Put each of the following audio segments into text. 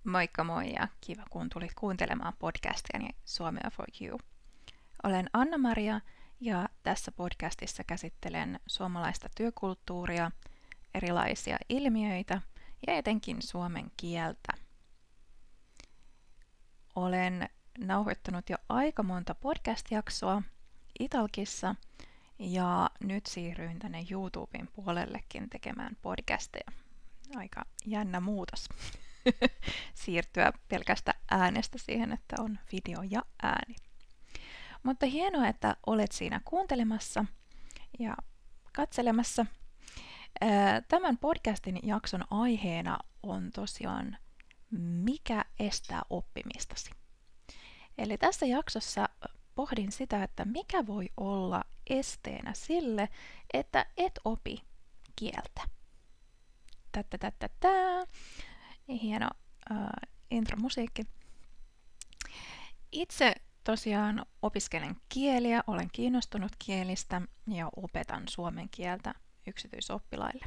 Moikka moi ja kiva kun tulit kuuntelemaan podcastiani Suomea for You. Olen Anna-Maria ja tässä podcastissa käsittelen suomalaista työkulttuuria, erilaisia ilmiöitä ja etenkin suomen kieltä. Olen nauhoittanut jo aika monta podcast-jaksoa Italkissa ja nyt siirryin tänne YouTuben puolellekin tekemään podcasteja. Aika jännä muutos siirtyä pelkästä äänestä siihen, että on video ja ääni. Mutta hienoa, että olet siinä kuuntelemassa ja katselemassa. Tämän podcastin jakson aiheena on tosiaan mikä estää oppimistasi. Eli tässä jaksossa pohdin sitä, että mikä voi olla esteenä sille, että et opi kieltä. Hieno intromusiikki. Itse tosiaan opiskelen kieliä, olen kiinnostunut kielistä ja opetan suomen kieltä yksityisoppilaille.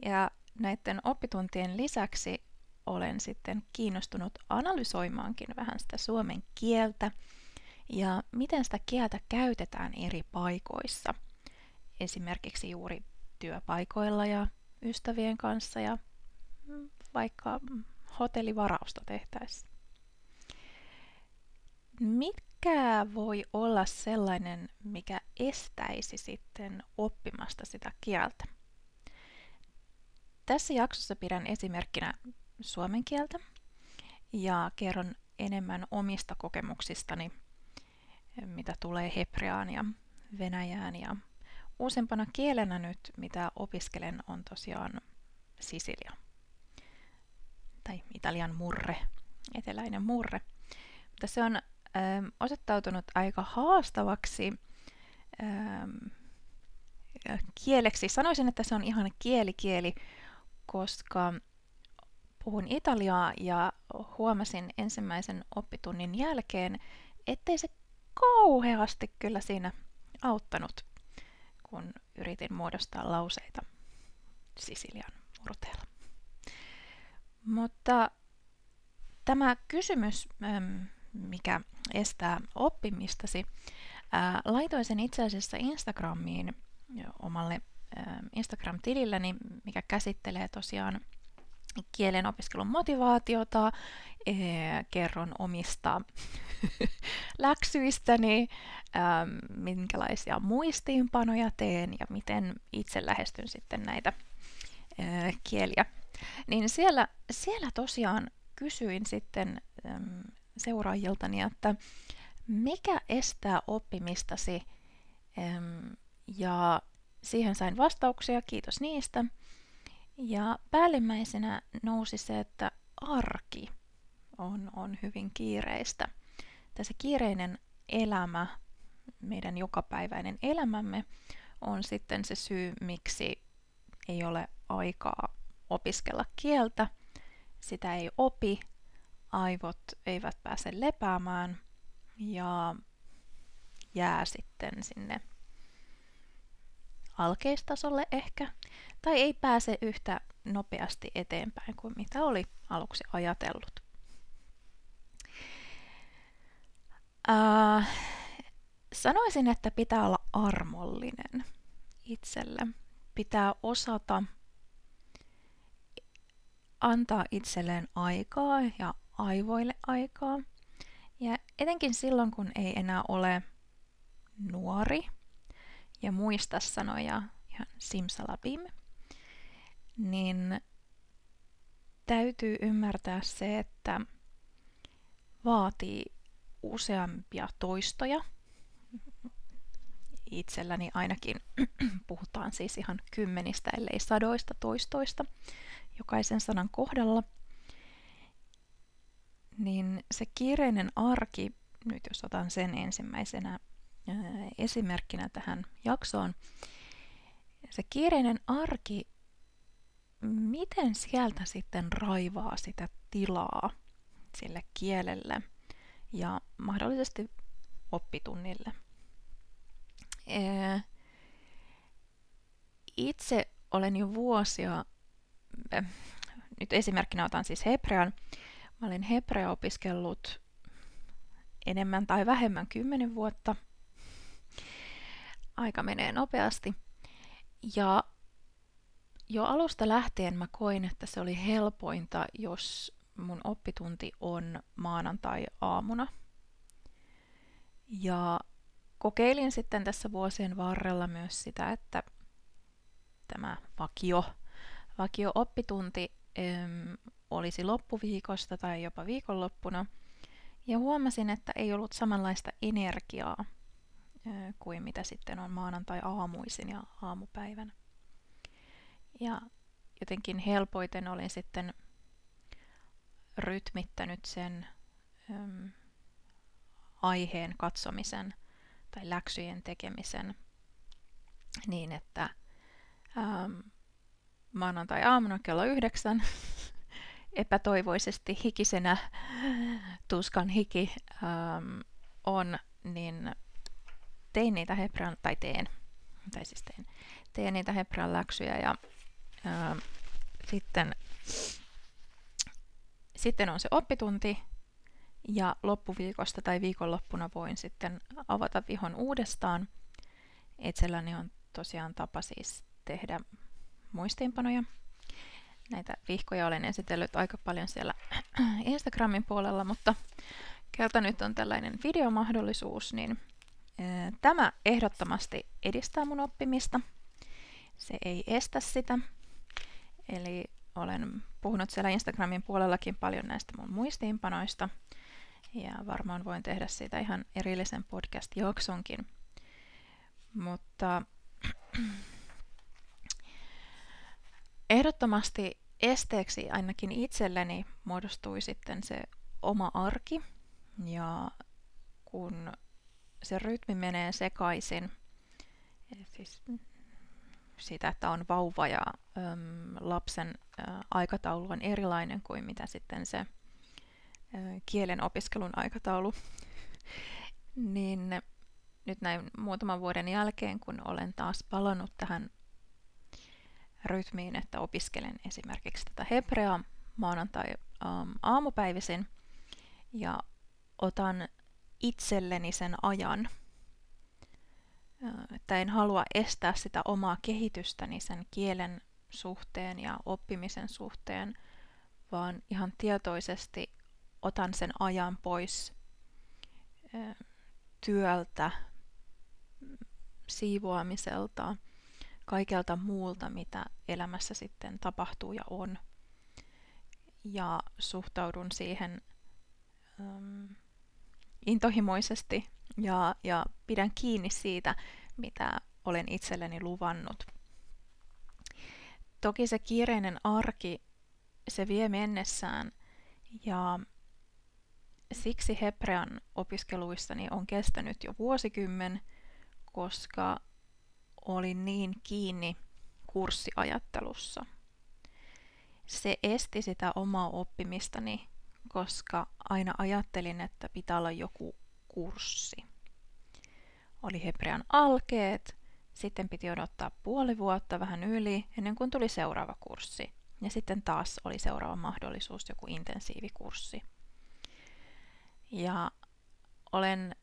Ja näiden oppituntien lisäksi olen sitten kiinnostunut analysoimaankin vähän sitä suomen kieltä ja miten sitä kieltä käytetään eri paikoissa. Esimerkiksi juuri työpaikoilla ja ystävien kanssa ja vaikka hotellivarausta tehtäessä. Mikä voi olla sellainen, mikä estäisi sitten oppimasta sitä kieltä? Tässä jaksossa pidän esimerkkinä suomen kieltä ja kerron enemmän omista kokemuksistani, mitä tulee hebreaan ja venäjään. Ja uusimpana kielenä nyt, mitä opiskelen, on tosiaan sisilia. Tai italian murre, eteläinen murre. Mutta se on osoittautunut aika haastavaksi kieleksi. Sanoisin, että se on ihan kieli, koska puhun italiaa ja huomasin ensimmäisen oppitunnin jälkeen, ettei se kauheasti kyllä siinä auttanut, kun yritin muodostaa lauseita sisilian murteella. Mutta tämä kysymys, mikä estää oppimistasi, laitoin sen itse asiassa Instagramiin omalle Instagram-tililläni, mikä käsittelee tosiaan kielen opiskelun motivaatiota, kerron omista läksyistäni, minkälaisia muistiinpanoja teen ja miten itse lähestyn sitten näitä kieliä. Niin siellä tosiaan kysyin sitten seuraajiltani, että mikä estää oppimistasi, ja siihen sain vastauksia, kiitos niistä. Ja päällimmäisenä nousi se, että arki on hyvin kiireistä. Tässä kiireinen elämä, meidän jokapäiväinen elämämme, on sitten se syy, miksi ei ole aikaa opiskella kieltä. Sitä ei opi, aivot eivät pääse lepäämään ja jää sitten sinne alkeistasolle ehkä, tai ei pääse yhtä nopeasti eteenpäin kuin mitä oli aluksi ajatellut. Sanoisin, että pitää olla armollinen itselle. Pitää osata antaa itselleen aikaa ja aivoille aikaa. Ja etenkin silloin, kun ei enää ole nuori ja muista sanoja ihan simsalabim, niin täytyy ymmärtää se, että vaatii useampia toistoja. Itselläni ainakin puhutaan siis ihan kymmenistä, ellei sadoista toistoista jokaisen sanan kohdalla. Niin se kiireinen arki, nyt jos otan sen ensimmäisenä esimerkkinä tähän jaksoon, se kiireinen arki, miten sieltä sitten raivaa sitä tilaa sille kielelle ja mahdollisesti oppitunnille. Itse olen jo vuosia nyt esimerkkinä otan siis hebrean. Mä olen hebrea opiskellut enemmän tai vähemmän 10 vuotta. Aika menee nopeasti. Ja jo alusta lähtien mä koin, että se oli helpointa, jos mun oppitunti on maanantai-aamuna. Ja kokeilin sitten tässä vuosien varrella myös sitä, että tämä vakio-oppitunti olisi loppuviikosta tai jopa viikonloppuna. Ja huomasin, että ei ollut samanlaista energiaa kuin mitä sitten on maanantai-aamuisin ja aamupäivänä. Ja jotenkin helpoiten olin sitten rytmittänyt sen aiheen katsomisen tai läksyjen tekemisen niin, että maanantai-aamuna kello 9 epätoivoisesti hikisenä, tuskan hiki niin tein niitä teen niitä hebrean läksyjä ja sitten on se oppitunti ja loppuviikosta tai viikonloppuna voin sitten avata vihon uudestaan. Itselläni on tosiaan tapa siis tehdä muistiinpanoja. Näitä vihkoja olen esitellyt aika paljon siellä Instagramin puolella, mutta kelta nyt on tällainen videomahdollisuus, niin tämä ehdottomasti edistää mun oppimista. Se ei estä sitä. Eli olen puhunut siellä Instagramin puolellakin paljon näistä mun muistiinpanoista. Ja varmaan voin tehdä siitä ihan erillisen podcast-jaksonkin. Mutta ehdottomasti esteeksi ainakin itselleni muodostui sitten se oma arki. Ja kun se rytmi menee sekaisin, siis siitä, että on vauva ja lapsen aikataulu on erilainen kuin mitä sitten se kielen opiskelun aikataulu, niin nyt näin muutaman vuoden jälkeen, kun olen taas palannut tähän rytmiin, että opiskelen esimerkiksi tätä hebreaa maanantai-aamupäivisin ja otan itselleni sen ajan, että en halua estää sitä omaa kehitystäni sen kielen suhteen ja oppimisen suhteen, vaan ihan tietoisesti otan sen ajan pois työltä, siivoamiselta, kaikelta muulta, mitä elämässä sitten tapahtuu ja on. Ja suhtaudun siihen intohimoisesti ja pidän kiinni siitä, mitä olen itselleni luvannut. Toki se kiireinen arki, se vie mennessään ja siksi hebrean opiskeluissani on kestänyt jo vuosikymmen, koska olin niin kiinni kurssiajattelussa. Se esti sitä omaa oppimistani, koska aina ajattelin, että pitää olla joku kurssi. Oli hebrean alkeet, sitten piti odottaa puoli vuotta vähän yli ennen kuin tuli seuraava kurssi. Ja sitten taas oli seuraava mahdollisuus, joku intensiivikurssi. Ja olen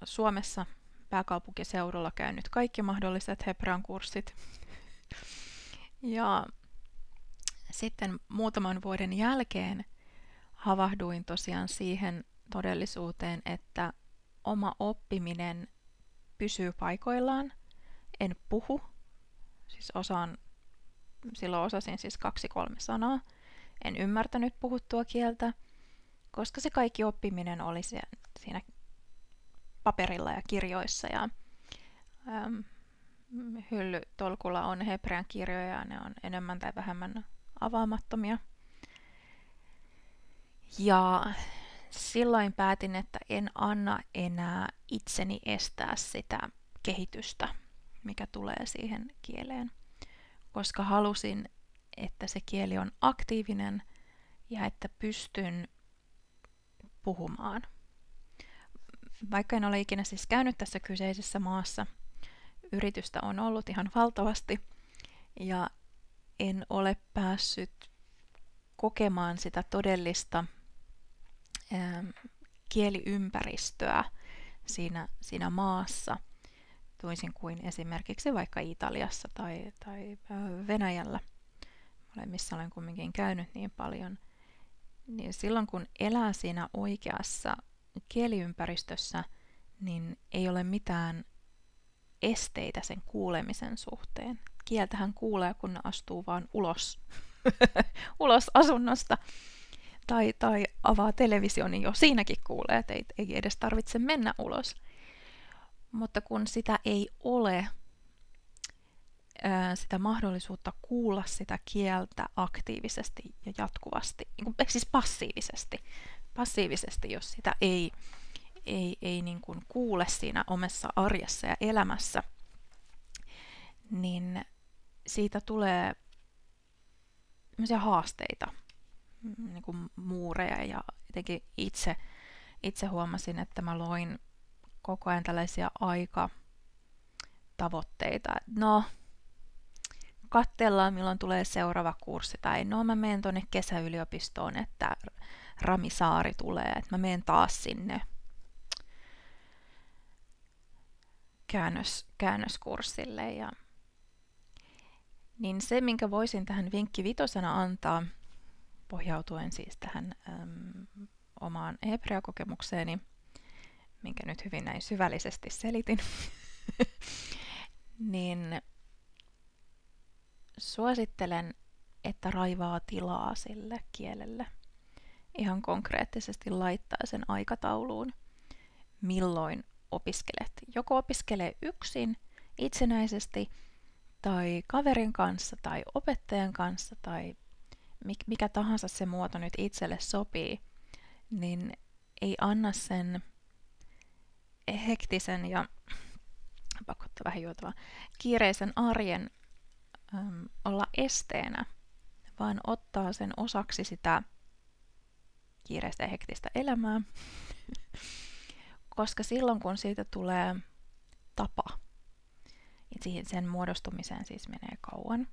Suomessa pääkaupunkiseudulla käynyt kaikki mahdolliset hebrean kurssit. Ja sitten muutaman vuoden jälkeen havahduin tosiaan siihen todellisuuteen, että oma oppiminen pysyy paikoillaan. En puhu, siis silloin osasin siis 2-3 sanaa. En ymmärtänyt puhuttua kieltä, koska se kaikki oppiminen oli siinä paperilla ja kirjoissa. Ja hyllytolkulla on hebrean kirjoja ja ne on enemmän tai vähemmän avaamattomia. Ja silloin päätin, että en anna enää itseni estää sitä kehitystä, mikä tulee siihen kieleen, koska halusin, että se kieli on aktiivinen ja että pystyn puhumaan. Vaikka en ole ikinä siis käynyt tässä kyseisessä maassa, yritystä on ollut ihan valtavasti ja en ole päässyt kokemaan sitä todellista kieliympäristöä siinä maassa, toisin kuin esimerkiksi vaikka Italiassa tai Venäjällä, missä olen kumminkin käynyt niin paljon, niin silloin kun elää siinä oikeassa kieliympäristössä, niin ei ole mitään esteitä sen kuulemisen suhteen. Kieltähän kuulee, kun ne astuu vaan ulos asunnosta tai avaa television, niin jo siinäkin kuulee, että ei edes tarvitse mennä ulos. Mutta kun sitä ei ole, sitä mahdollisuutta kuulla sitä kieltä aktiivisesti ja jatkuvasti, siis passiivisesti, jos sitä ei niin kuin kuule siinä omassa arjessa ja elämässä, niin siitä tulee haasteita, niin kuin muureja, ja jotenkin itse huomasin, että mä loin koko ajan tällaisia aikatavoitteita. No, katsellaan milloin tulee seuraava kurssi, tai no mä menen tuonne kesäyliopistoon, että Rami Saari tulee, että mä menen taas sinne käännöskurssille. Niin se, minkä voisin tähän vinkki vitosena antaa, pohjautuen siis tähän omaan hebreakokemukseeni, minkä nyt hyvin näin syvällisesti selitin, niin suosittelen, että raivaa tilaa sille kielelle. Ihan konkreettisesti laittaa sen aikatauluun, milloin opiskelet. Joko opiskelee yksin, itsenäisesti, tai kaverin kanssa, tai opettajan kanssa, tai mikä tahansa se muoto nyt itselle sopii, niin ei anna sen hektisen ja vähän juotavaa, kiireisen arjen olla esteenä, vaan ottaa sen osaksi sitä kiireistä ja hektistä elämää, koska silloin kun siitä tulee tapa, ja sen muodostumiseen siis menee kauan,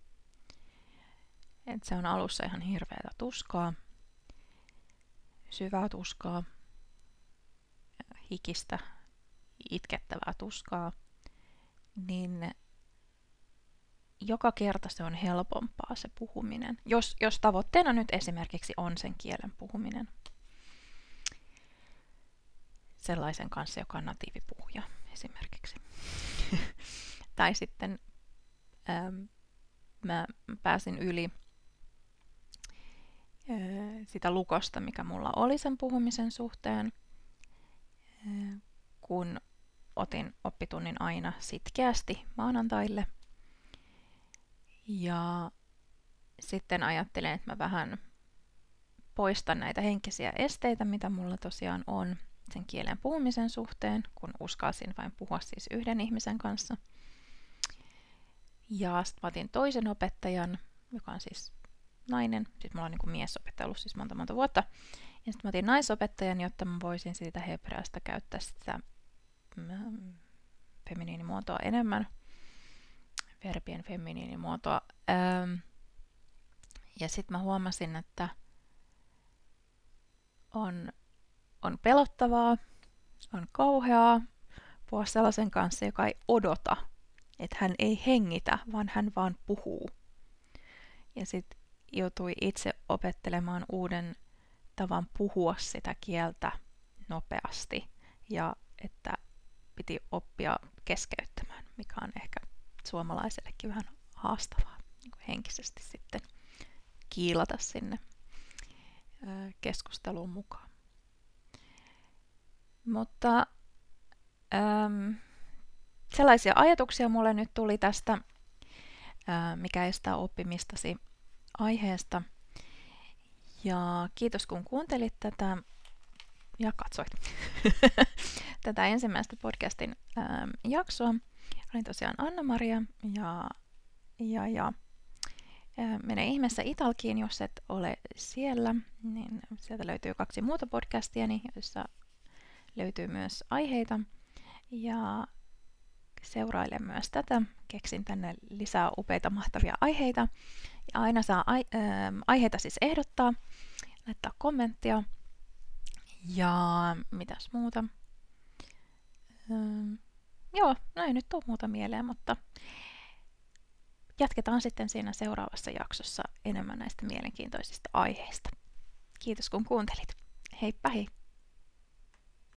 että se on alussa ihan hirveätä tuskaa, syvää tuskaa, hikistä, itkettävää tuskaa, niin joka kerta se on helpompaa se puhuminen, jos tavoitteena nyt esimerkiksi on sen kielen puhuminen sellaisen kanssa, joka on natiivipuhuja esimerkiksi. Tai sitten mä pääsin yli sitä lukosta, mikä mulla oli sen puhumisen suhteen, kun otin oppitunnin aina sitkeästi maanantaille. Ja sitten ajattelin, että mä vähän poistan näitä henkisiä esteitä, mitä mulla tosiaan on sen kielen puhumisen suhteen, kun uskalsin vain puhua siis yhden ihmisen kanssa. Ja sitten mä otin toisen opettajan, joka on siis nainen. Sitten mulla on niin kuin miesopettaja ollut siis monta vuotta. Ja sitten mä otin naisopettajan, jotta mä voisin siitä hebreasta käyttää sitä feminiinimuotoa enemmän. Verbien feminiinimuotoa. Ja sitten mä huomasin, että on pelottavaa, on kauheaa puhua sellaisen kanssa, joka ei odota, että hän ei hengitä, vaan hän vaan puhuu. Ja sitten joutui itse opettelemaan uuden tavan puhua sitä kieltä nopeasti ja että piti oppia keskeyttämään, mikä on ehkä suomalaisellekin vähän haastavaa niin kuin henkisesti sitten kiilata sinne keskusteluun mukaan. Mutta sellaisia ajatuksia mulle nyt tuli tästä, mikä estää oppimistasi aiheesta. Ja kiitos kun kuuntelit tätä ja katsoit tätä ensimmäistä podcastin jaksoa. Olin tosiaan Anna-Maria ja mene ihmeessä Italkiin, jos et ole siellä, niin sieltä löytyy 2 muuta podcastiani, joissa löytyy myös aiheita ja seuraile myös tätä. Keksin tänne lisää upeita mahtavia aiheita Ja aina saa aiheita siis ehdottaa, laittaa kommenttia. Ja mitäs muuta? Joo, no ei nyt tule muuta mieleen, mutta jatketaan sitten siinä seuraavassa jaksossa enemmän näistä mielenkiintoisista aiheista. Kiitos kun kuuntelit. Heippa hei!